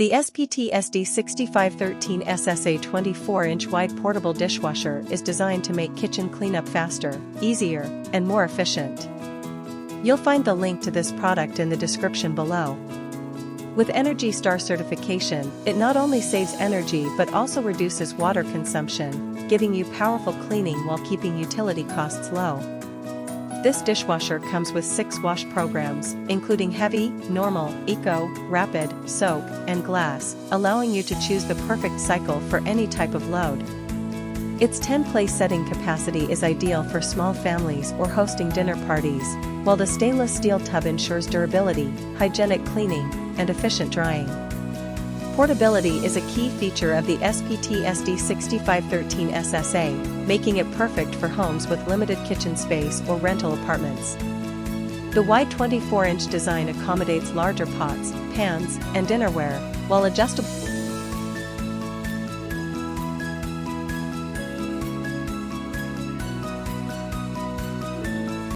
The SPT SD-6513SSA 24-inch wide portable dishwasher is designed to make kitchen cleanup faster, easier, and more efficient. You'll find the link to this product in the description below. With ENERGY STAR certification, it not only saves energy but also reduces water consumption, giving you powerful cleaning while keeping utility costs low. This dishwasher comes with 6 wash programs, including heavy, normal, eco, rapid, soak, and glass, allowing you to choose the perfect cycle for any type of load. Its 10-place setting capacity is ideal for small families or hosting dinner parties, while the stainless steel tub ensures durability, hygienic cleaning, and efficient drying. Portability is a key feature of the SPT SD-6513SSA, making it perfect for homes with limited kitchen space or rental apartments. The wide 24-inch design accommodates larger pots, pans, and dinnerware, while adjustable